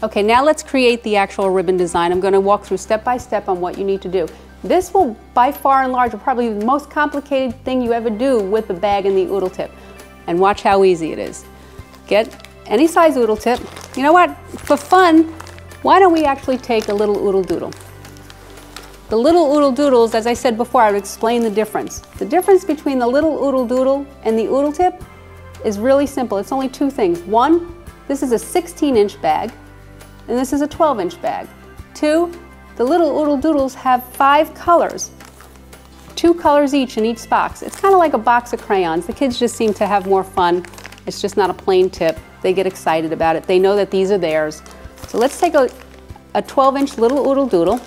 Okay, now let's create the actual ribbon design. I'm going to walk through step by step on what you need to do. This will, by far and large, probably be the most complicated thing you ever do with the bag and the OodleTip. And watch how easy it is. Get any size OodleTip. You know what? For fun, why don't we actually take a little Oodle Doodle? The little Oodle Doodles, as I said before, I would explain the difference. The difference between the little Oodle Doodle and the OodleTip is really simple. It's only two things. One, this is a 16-inch bag, and this is a 12-inch bag. Two, the little Oodle Doodles have 5 colors, 2 colors each in each box. It's kind of like a box of crayons. The kids just seem to have more fun. It's just not a plain tip. They get excited about it. They know that these are theirs. So let's take a 12-inch little Oodle Doodle.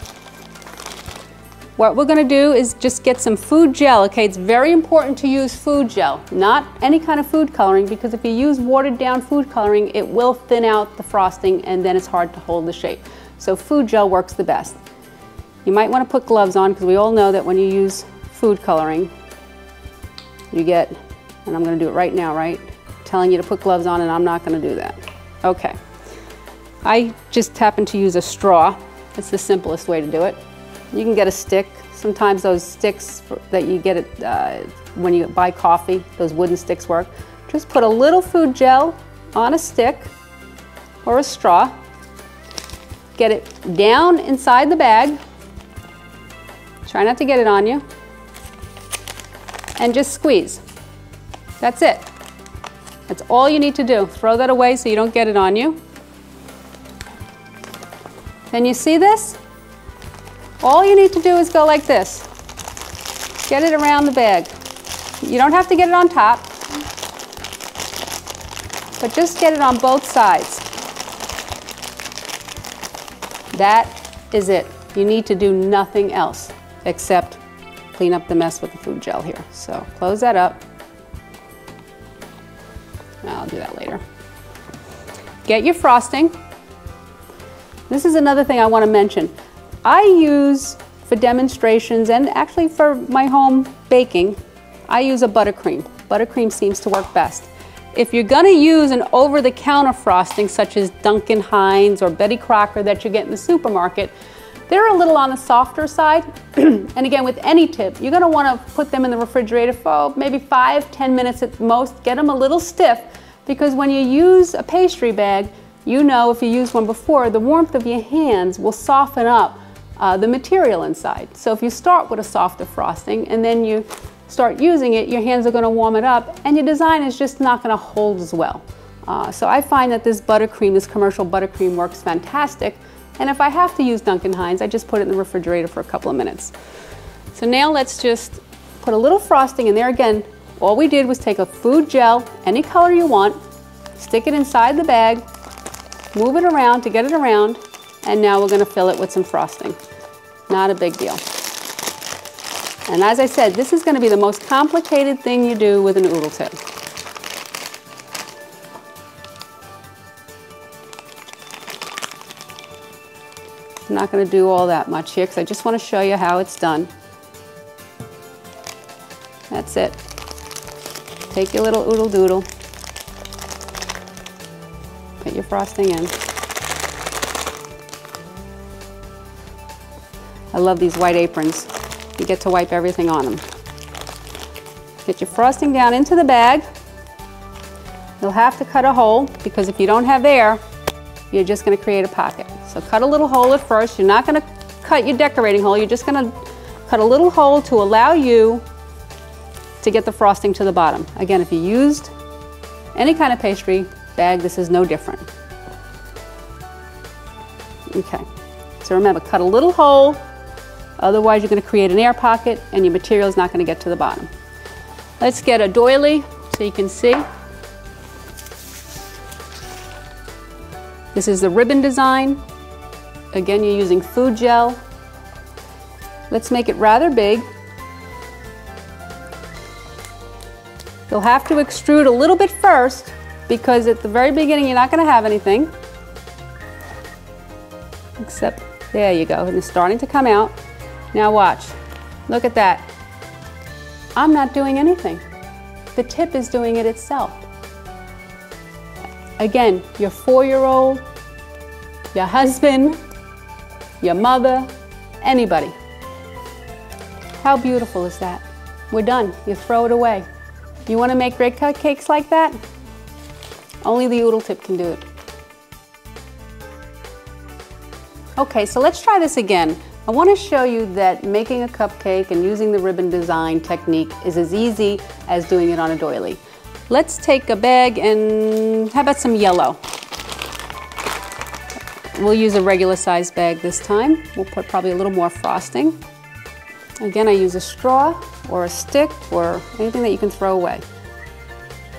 What we're going to do is just get some food gel. Okay, it's very important to use food gel, not any kind of food coloring, because if you use watered down food coloring, it will thin out the frosting and then it's hard to hold the shape. So food gel works the best. You might want to put gloves on, because we all know that when you use food coloring, you get, and I'm going to do it right now, right? Telling you to put gloves on, and I'm not going to do that. Okay. I just happen to use a straw. It's the simplest way to do it. You can get a stick. Sometimes those sticks that you get when you buy coffee, those wooden sticks work. Just put a little food gel on a stick or a straw. Get it down inside the bag. Try not to get it on you. And just squeeze. That's it. That's all you need to do. Throw that away so you don't get it on you. Then you see this? All you need to do is go like this. Get it around the bag. You don't have to get it on top, but just get it on both sides. That is it. You need to do nothing else except clean up the mess with the food gel here. So close that up. I'll do that later. Get your frosting. This is another thing I want to mention. I use, for demonstrations and actually for my home baking, I use a buttercream. Buttercream seems to work best. If you're going to use an over-the-counter frosting such as Duncan Hines or Betty Crocker that you get in the supermarket, they're a little on the softer side. And again, with any tip, you're going to want to put them in the refrigerator for maybe 5–10 minutes at most. Get them a little stiff, because when you use a pastry bag, you know, if you used one before, the warmth of your hands will soften up the material inside. So if you start with a softer frosting and then you start using it, your hands are going to warm it up and your design is just not going to hold as well. So I find that this buttercream, this commercial buttercream, works fantastic. And if I have to use Duncan Hines, I just put it in the refrigerator for a couple of minutes. So now let's just put a little frosting in there. Again, all we did was take a food gel, any color you want, stick it inside the bag, move it around to get it around, and now we're going to fill it with some frosting. Not a big deal. And as I said, this is going to be the most complicated thing you do with an OodleTip. I'm not going to do all that much here because I just want to show you how it's done. That's it. Take your little Oodle Doodle, put your frosting in. I love these white aprons. You get to wipe everything on them. Get your frosting down into the bag. You'll have to cut a hole, because if you don't have air, you're just going to create a pocket. So cut a little hole at first. You're not going to cut your decorating hole. You're just going to cut a little hole to allow you to get the frosting to the bottom. Again, if you used any kind of pastry bag, this is no different. Okay, so remember, cut a little hole, otherwise you're going to create an air pocket and your material is not going to get to the bottom. Let's get a doily so you can see. This is the ribbon design. Again, you're using food gel. Let's make it rather big. You'll have to extrude a little bit first, because at the very beginning you're not going to have anything. Except, there you go, and it's starting to come out. Now watch. Look at that. I'm not doing anything. The tip is doing it itself. Again, your 4-year-old, your husband, your mother, anybody. How beautiful is that? We're done. You throw it away. You want to make great cupcakes like that? Only the OodleTip can do it. Okay, so let's try this again. I want to show you that making a cupcake and using the ribbon design technique is as easy as doing it on a doily. Let's take a bag and how about some yellow? We'll use a regular size bag this time. We'll put probably a little more frosting. Again, I use a straw or a stick or anything that you can throw away.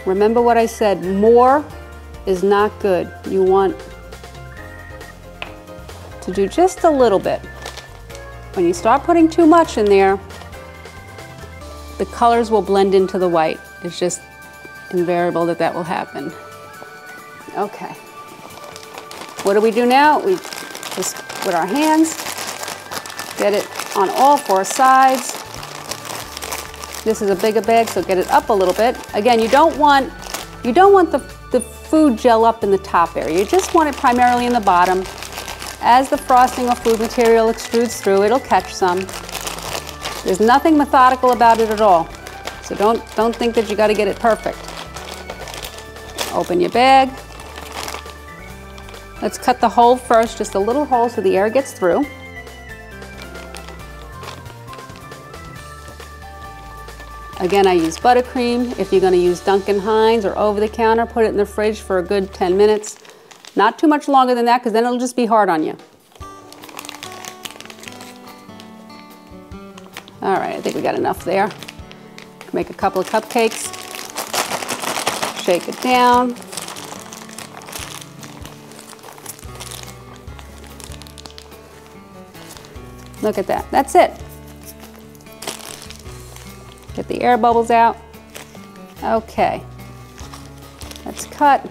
Remember what I said, more is not good. You want to do just a little bit. When you start putting too much in there, the colors will blend into the white. It's just invariable that that will happen. Okay. What do we do now? We just, with our hands, get it on all four sides. This is a bigger bag, so get it up a little bit. Again, you don't want the food gel up in the top area. You just want it primarily in the bottom. As the frosting or food material extrudes through, it'll catch some. There's nothing methodical about it at all. So don't think that you got to get it perfect. Open your bag. Let's cut the hole first, just a little hole so the air gets through. Again, I use buttercream. If you're going to use Duncan Hines or over the counter, put it in the fridge for a good 10 minutes. Not too much longer than that, because then it'll just be hard on you. All right, I think we got enough there. Make a couple of cupcakes. Shake it down. Look at that. That's it. Get the air bubbles out. Okay. Let's cut.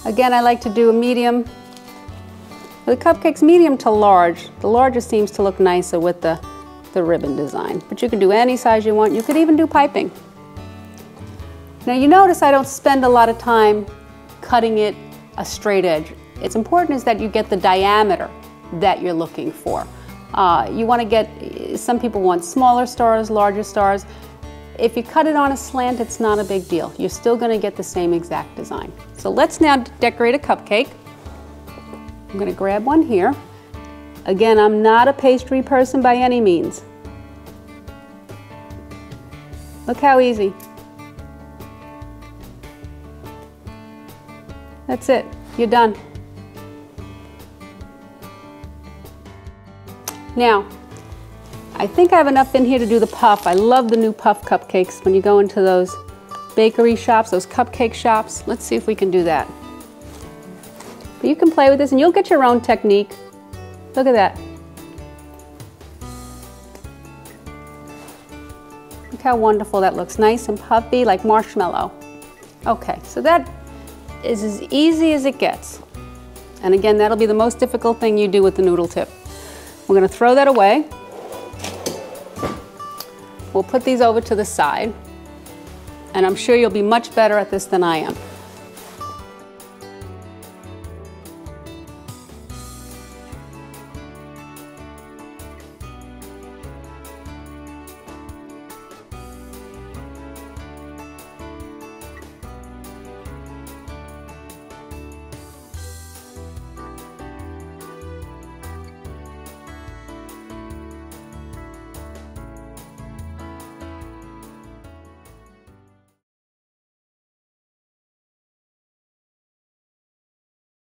Again, I like to do a medium. For the cupcakes, medium to large. The larger seems to look nicer with the ribbon design. But you can do any size you want. You could even do piping. Now you notice I don't spend a lot of time cutting it a straight edge. It's important is that you get the diameter that you're looking for. You want to get, some people want smaller stars, larger stars. If you cut it on a slant, it's not a big deal. You're still going to get the same exact design. So let's now decorate a cupcake. I'm going to grab one here. Again, I'm not a pastry person by any means. Look how easy. That's it. You're done. Now, I think I have enough in here to do the puff. I love the new puff cupcakes when you go into those bakery shops, those cupcake shops. Let's see if we can do that. But you can play with this and you'll get your own technique. Look at that. Look how wonderful that looks. Nice and puffy like marshmallow. Okay, so that is as easy as it gets. And again, that'll be the most difficult thing you do with the OodleTip. We're going to throw that away. We'll put these over to the side. And I'm sure you'll be much better at this than I am.